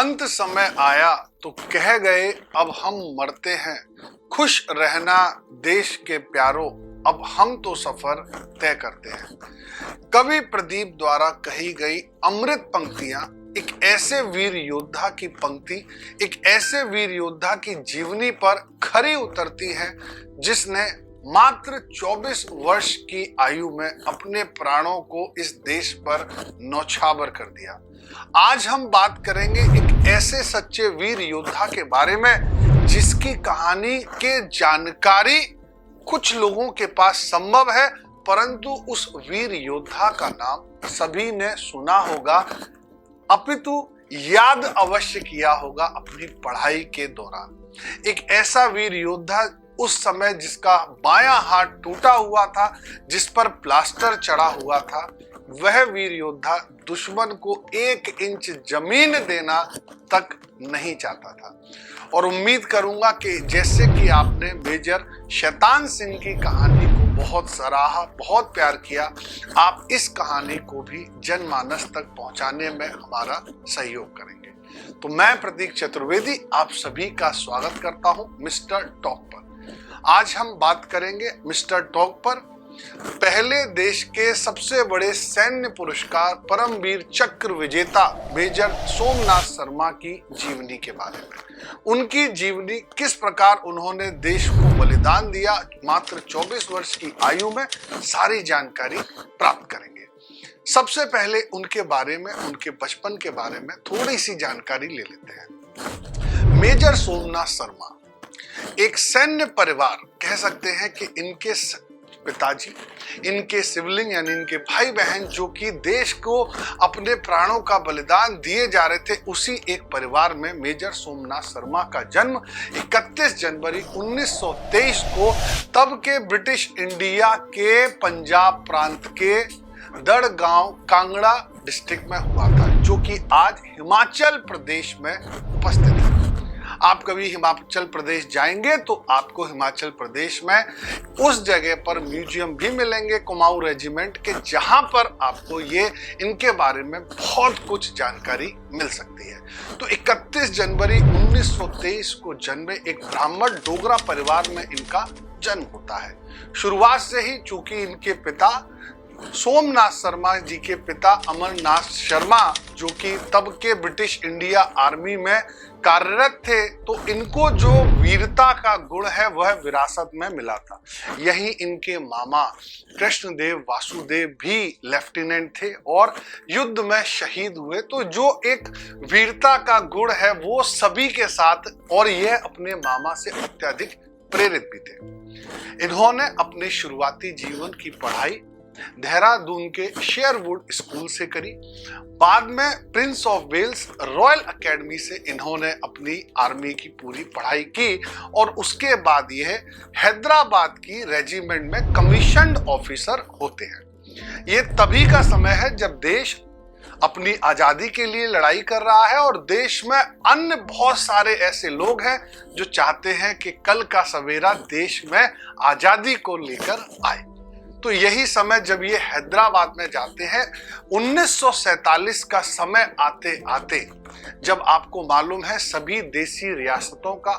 अंत समय आया तो कह गए अब हम मरते हैं, खुश रहना देश के प्यारों, अब हम तो सफर तय करते हैं। कवि प्रदीप द्वारा कही गई अमृत पंक्तियां एक ऐसे वीर योद्धा की पंक्ति, एक ऐसे वीर योद्धा की जीवनी पर खरी उतरती है जिसने मात्र 24 वर्ष की आयु में अपने प्राणों को इस देश पर न्यौछावर कर दिया। आज हम बात करेंगे एक ऐसे सच्चे वीर योद्धा के बारे में जिसकी कहानी के जानकारी कुछ लोगों के पास संभव है, परंतु उस वीर योद्धा का नाम सभी ने सुना होगा, अपितु याद अवश्य किया होगा अपनी पढ़ाई के दौरान। एक ऐसा वीर योद्धा उस समय जिसका बायां हाथ टूटा हुआ था, जिस पर प्लास्टर चढ़ा हुआ था, वह वीर योद्धा दुश्मन को 1 इंच जमीन देना तक नहीं चाहता था। और उम्मीद करूंगा कि जैसे कि आपने मेजर शैतान सिंह की कहानी को बहुत सराहा, बहुत प्यार किया, आप इस कहानी को भी जनमानस तक पहुंचाने में हमारा सहयोग करेंगे। तो मैं प्रतीक चतुर्वेदी आप सभी का स्वागत करता हूं मिस्टर टॉक पर। आज हम बात करेंगे मिस्टर टॉक पर पहले देश के सबसे बड़े सैन्य पुरस्कार परमवीर चक्र विजेता मेजर सोमनाथ शर्मा की जीवनी के बारे में। उनकी जीवनी, किस प्रकार उन्होंने देश को बलिदान दिया, मात्र 24 वर्ष की आयु में, सारी जानकारी प्राप्त करेंगे। सबसे पहले उनके बारे में, उनके बचपन के बारे में थोड़ी सी जानकारी ले लेते हैं। मेजर सोमनाथ शर्मा एक सैन्य परिवार, कह सकते हैं कि इनके पिताजी, इनके सिबलिंग यानी इनके भाई बहन जो कि देश को अपने प्राणों का बलिदान दिए जा रहे थे, उसी एक परिवार में मेजर सोमनाथ शर्मा का जन्म 31 जनवरी 1923 को तब के ब्रिटिश इंडिया के पंजाब प्रांत के दड़ गांव कांगड़ा डिस्ट्रिक्ट में हुआ था, जो कि आज हिमाचल प्रदेश में उपस्थित है। आप कभी हिमाचल प्रदेश जाएंगे तो आपको हिमाचल प्रदेश में उस जगह पर म्यूजियम भी मिलेंगे कुमाऊं रेजिमेंट के, जहां पर आपको ये इनके बारे में बहुत कुछ जानकारी मिल सकती है। तो 31 जनवरी 1923 को जन्मे एक ब्राह्मण डोगरा परिवार में इनका जन्म होता है। शुरुआत से ही चूंकि इनके पिता सोमनाथ शर्मा जी के पिता अमरनाथ शर्मा जो कि तब के ब्रिटिश इंडिया आर्मी में कार्यरत थे, तो इनको जो वीरता का गुण है वह विरासत में मिला था। यही इनके मामा कृष्णदेव वासुदेव भी लेफ्टिनेंट थे और युद्ध में शहीद हुए। तो जो एक वीरता का गुण है वो सभी के साथ, और यह अपने मामा से अत्यधिक प्रेरित भी थे। इन्होंने अपने शुरुआती जीवन की पढ़ाई देहरादून के शेयरवुड स्कूल से करी। बाद में Prince of Wales Royal Academy से इन्होंने अपनी आर्मी की पूरी पढ़ाई की और उसके बाद यह हैदराबाद की रेजिमेंट में कमीशन्ड ऑफिसर होते हैं। ये तभी का समय है जब देश अपनी आजादी के लिए लड़ाई कर रहा है और देश में अन्य बहुत सारे ऐसे लोग हैं जो चाहते हैं कि कल का सवेरा देश में आजादी को लेकर आए। तो यही समय जब ये हैदराबाद में जाते हैं, 1947 का समय आते आते, जब आपको मालूम है सभी देसी रियासतों का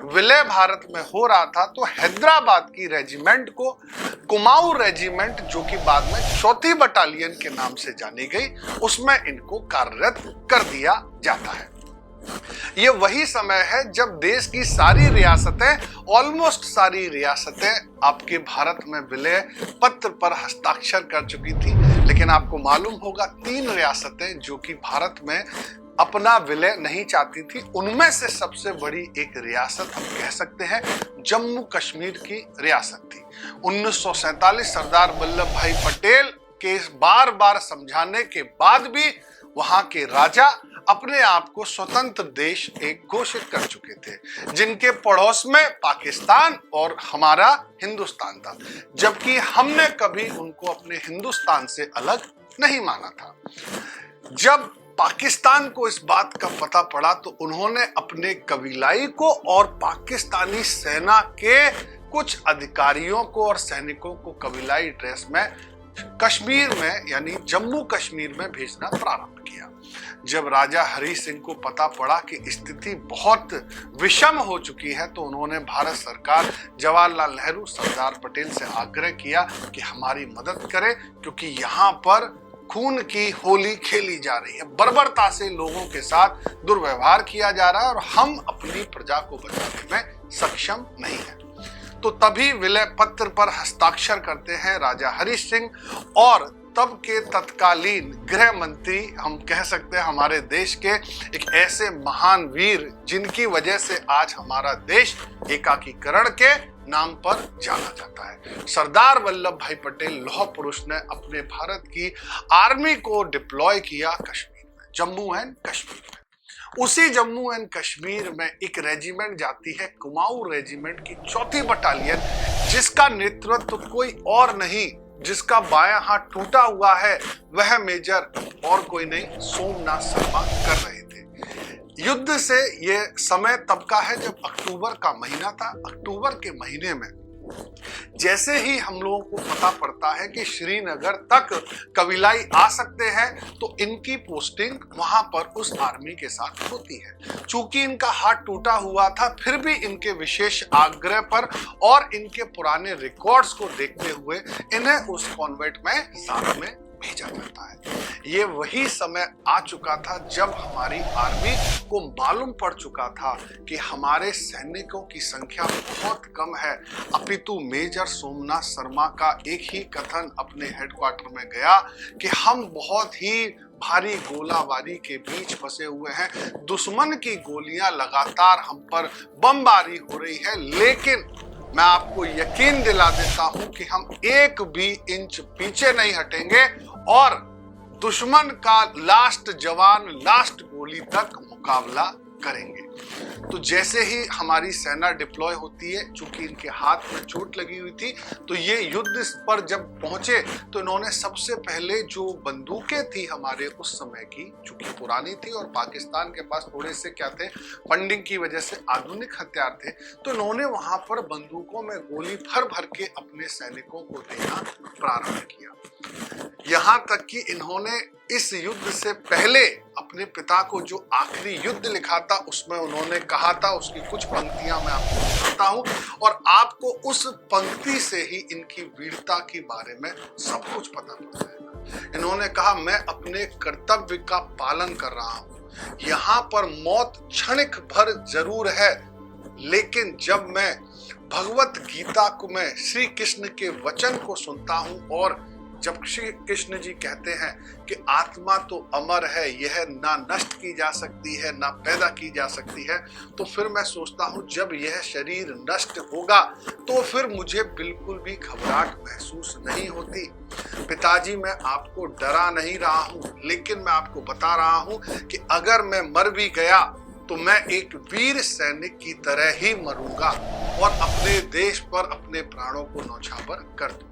विलय भारत में हो रहा था, तो हैदराबाद की रेजिमेंट को कुमाऊं रेजिमेंट, जो कि बाद में 4th बटालियन के नाम से जानी गई, उसमें इनको कार्यरत कर दिया जाता है। ये वही समय है जब देश की सारी रियासतें, ऑलमोस्ट सारी रियासतें आपके भारत में विलय पत्र पर हस्ताक्षर कर चुकी थी, लेकिन आपको मालूम होगा 3 रियासतें जो कि भारत में अपना विलय नहीं चाहती थी। उनमें से सबसे बड़ी एक रियासत हम कह सकते हैं जम्मू कश्मीर की रियासत थी। 1947 सरदार वल्लभ भाई पटेल के बार बार समझाने के बाद भी वहां के राजा अपने आप को स्वतंत्र देश एक घोषित कर चुके थे, जिनके पड़ोस में पाकिस्तान और हमारा हिंदुस्तान था, जबकि हमने कभी उनको अपने हिंदुस्तान से अलग नहीं माना था। जब पाकिस्तान को इस बात का पता पड़ा तो उन्होंने अपने कबीलाई को और पाकिस्तानी सेना के कुछ अधिकारियों को और सैनिकों को कबीलाई ड्रेस में कश्मीर में यानी जम्मू कश्मीर में भेजना प्रारंभ किया। जब राजा हरि सिंह को पता पड़ा कि स्थिति बहुत विषम हो चुकी है तो उन्होंने भारत सरकार, जवाहरलाल नेहरू, सरदार पटेल से आग्रह किया कि हमारी मदद करें, क्योंकि यहाँ पर खून की होली खेली जा रही है, बर्बरता से लोगों के साथ दुर्व्यवहार किया जा रहा है और हम अपनी प्रजा को बचाने में सक्षम नहीं है। तो तभी विलय पत्र पर हस्ताक्षर करते हैं राजा हरि सिंह और तब के तत्कालीन गृह मंत्री, हम कह सकते हैं हमारे देश के एक ऐसे महान वीर जिनकी वजह से आज हमारा देश एकाकीकरण के नाम पर जाना जाता है। सरदार वल्लभ भाई पटेल लौह पुरुष ने अपने भारत की आर्मी को डिप्लॉय किया कश्मीर में, जम्मू एंड कश्मीर में। उसी जम्मू एंड कश्मीर में एक रेजिमेंट जाती है, कुमाऊं रेजिमेंट की 4th बटालियन, जिसका नेतृत्व कोई और नहीं, जिसका बायां हाथ टूटा हुआ है, वह मेजर और कोई नहीं, सोमनाथ शर्मा कर रहे थे। युद्ध से ये समय तब का है जब अक्टूबर का महीना था। अक्टूबर के महीने में जैसे ही हम लोगों को पता पड़ता है कि श्रीनगर तक कबीलाई आ सकते हैं तो इनकी पोस्टिंग वहां पर उस आर्मी के साथ होती है। चूंकि इनका हाथ टूटा हुआ था, फिर भी इनके विशेष आग्रह पर और इनके पुराने रिकॉर्ड्स को देखते हुए इन्हें उस कॉन्वेंट में साथ में भेजा जाता है। ये वही समय आ चुका था जब हमारी आर्मी को मालूम पड़ चुका था कि हमारे सैनिकों की संख्या बहुत कम है। अपितु मेजर सोमनाथ शर्मा का एक ही कथन अपने हेडक्वार्टर में गया कि हम बहुत ही भारी गोलाबारी के बीच फंसे हुए हैं, दुश्मन की गोलियां लगातार हम पर बमबारी हो रही है, लेकिन मैं आपको यकीन दिला देता हूं कि हम एक भी इंच पीछे नहीं हटेंगे और दुश्मन का लास्ट जवान, लास्ट गोली तक मुकाबला करेंगे। तो जैसे ही हमारी सेना डिप्लॉय होती है, चूंकि इनके हाथ में चोट लगी हुई थी, तो ये युद्ध पर जब पहुंचे तो इन्होंने सबसे पहले जो बंदूकें थी हमारे उस समय की, चूंकि पुरानी थी और पाकिस्तान के पास थोड़े से क्या थे, फंडिंग की वजह से आधुनिक हथियार थे, तो इन्होंने वहां पर बंदूकों में गोली भर भर के अपने सैनिकों को देना प्रारंभ किया। यहां तक कि इन्होंने इस युद्ध से पहले अपने पिता को जो आखिरी युद्ध लिखा था उसमें उन्होंने कहा था, उसकी कुछ पंक्तियां मैं आपको बताता हूं और आपको उस पंक्ति से ही इनकी वीरता के बारे में सब कुछ पता पड़ जाएगा। इन्होंने कहा, मैं अपने कर्तव्य का पालन कर रहा हूं, यहाँ पर मौत क्षणिक भर जरूर है, लेकिन जब मैं भगवत गीता को, मैं श्री कृष्ण के वचन को सुनता हूं और जब श्री कृष्ण जी कहते हैं कि आत्मा तो अमर है, यह ना नष्ट की जा सकती है ना पैदा की जा सकती है, तो फिर मैं सोचता हूँ जब यह शरीर नष्ट होगा तो फिर मुझे बिल्कुल भी घबराहट महसूस नहीं होती। पिताजी, मैं आपको डरा नहीं रहा हूँ, लेकिन मैं आपको बता रहा हूँ कि अगर मैं मर भी गया तो मैं एक वीर सैनिक की तरह ही मरूंगा और अपने देश पर अपने प्राणों को न्यौछावर कर दूंगा।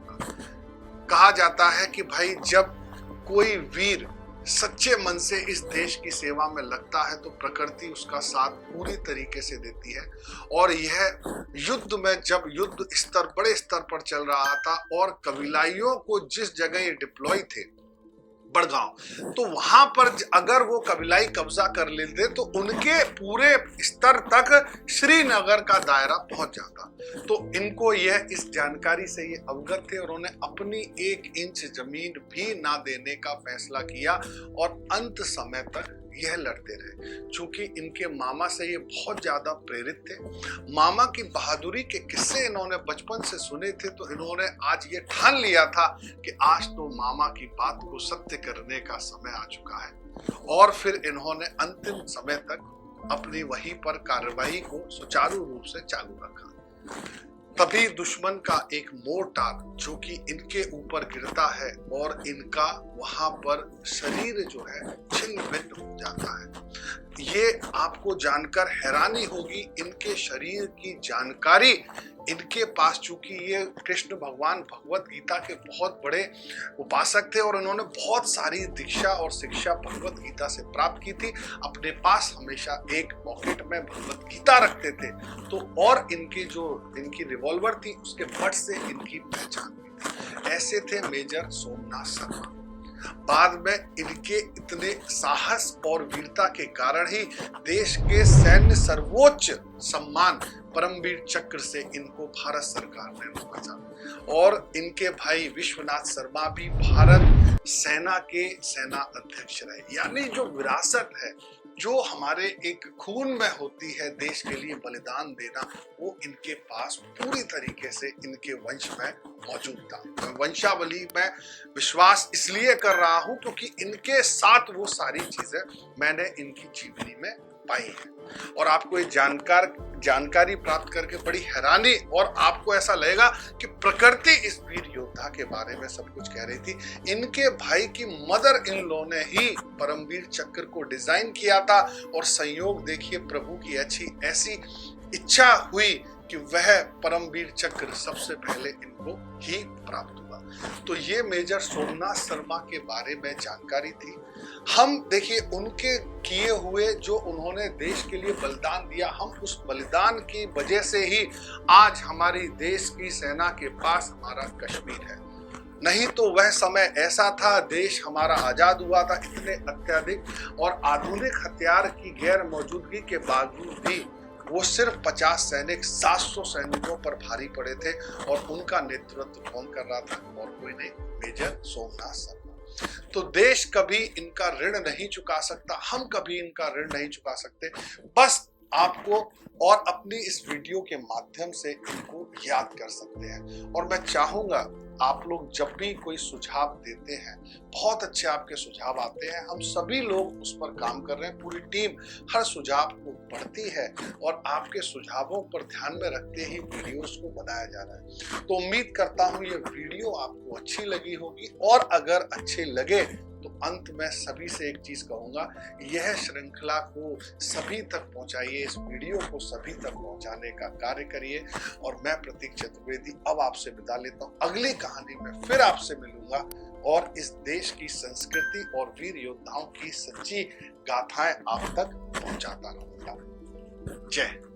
कहा जाता है कि भाई जब कोई वीर सच्चे मन से इस देश की सेवा में लगता है तो प्रकृति उसका साथ पूरी तरीके से देती है। और यह युद्ध में, जब युद्ध स्तर बड़े स्तर पर चल रहा था और कबीलाइयों को जिस जगह ये डिप्लॉय थे, बड़गांव, तो वहां पर अगर वो कबीलाई कब्जा कर लेते तो उनके पूरे स्तर तक श्रीनगर का दायरा पहुंच जाता। तो इनको यह इस जानकारी से ये अवगत थे और उन्होंने अपनी 1 इंच जमीन भी ना देने का फैसला किया और अंत समय तक यह लड़ते रहे। चूंकि इनके मामा से ये बहुत ज्यादा प्रेरित थे, मामा की बहादुरी के किस्से इन्होंने बचपन से सुने थे, तो इन्होंने आज ये ठान लिया था कि आज तो मामा की बात को सत्य करने का समय आ चुका है। और फिर इन्होंने अंतिम समय तक अपनी वहीं पर कार्रवाई को सुचारू रूप से चालू रखा। तभी दुश्मन का एक मोर्टार जो कि इनके ऊपर गिरता है और इनका वहां पर शरीर जो है छिन्न भिन्न हो जाता है। ये आपको जानकर हैरानी होगी, इनके शरीर की जानकारी इनके पास, चूंकि ये कृष्ण भगवान भगवत गीता के बहुत बड़े उपासक थे और इन्होंने बहुत सारी दीक्षा और शिक्षा भगवत गीता से प्राप्त की थी, अपने पास हमेशा एक पॉकेट में भगवत गीता रखते थे। तो और इनकी रिवॉल्वर थी, उसके बट से इनकी पहचान भी थी। ऐसे थे मेजर सोमनाथ शर्मा। बाद में इनके इतने साहस और वीरता के कारण ही देश के सैन्य सर्वोच्च सम्मान परमवीर चक्र से इनको भारत सरकार ने नवाजा और इनके भाई विश्वनाथ शर्मा भी भारत सेना के सेना अध्यक्ष रहे। यानी जो विरासत है, जो हमारे एक खून में होती है देश के लिए बलिदान देना, वो इनके पास पूरी तरीके से इनके वंश में मौजूद था। मैं वंशावली में विश्वास इसलिए कर रहा हूं क्योंकि इनके साथ वो सारी चीजें मैंने इनकी जीवनी में पाई है और आपको ये जानकारी प्राप्त करके बड़ी हैरानी और आपको ऐसा लगेगा कि प्रकृति इस वीर योद्धा के बारे में सब कुछ कह रही थी। इनके भाई की मदर इन लॉ ने ही परमवीर चक्र को डिजाइन किया था और संयोग देखिए, प्रभु की ऐसी इच्छा हुई कि वह परमवीर चक्र सबसे पहले इनको ही प्राप्त हुआ। तो ये मेजर सोमनाथ शर्मा के बारे में जानकारी थी। हम देखिए उनके किए हुए जो उन्होंने देश के लिए बलिदान दिया, हम उस बलिदान की वजह से ही आज हमारी देश की सेना के पास हमारा कश्मीर है। नहीं तो वह समय ऐसा था, देश हमारा आजाद हुआ था, इतने अत्यधिक और आधुनिक हथियार की गैर मौजूदगी के बावजूद भी वो सिर्फ 50 सैनिक 700 सैनिकों पर भारी पड़े थे और उनका नेतृत्व कौन कर रहा था? और कोई नहीं, मेजर सोमनाथ शर्मा। तो देश कभी इनका ऋण नहीं चुका सकता, हम कभी इनका ऋण नहीं चुका सकते। बस आपको और अपनी इस वीडियो के माध्यम से इनको याद कर सकते हैं। और मैं चाहूंगा आप लोग जब भी कोई सुझाव देते हैं, बहुत अच्छे आपके सुझाव आते हैं, हम सभी लोग उस पर काम कर रहे हैं, पूरी टीम हर सुझाव को पढ़ती है और आपके सुझावों पर ध्यान में रखते ही वीडियोस को बनाया जा रहा है। तो उम्मीद करता हूं ये वीडियो आपको अच्छी लगी होगी और अगर अच्छे लगे तो अंत में सभी से एक चीज कहूंगा, यह श्रृंखला को सभी तक पहुंचाइए, इस वीडियो को सभी तक पहुंचाने का कार्य करिए। और मैं प्रतीक चतुर्वेदी अब आपसे विदा लेता हूं। अगली कहानी में फिर आपसे मिलूंगा और इस देश की संस्कृति और वीर योद्धाओं की सच्ची गाथाएं आप तक पहुंचाता रहूंगा। जय।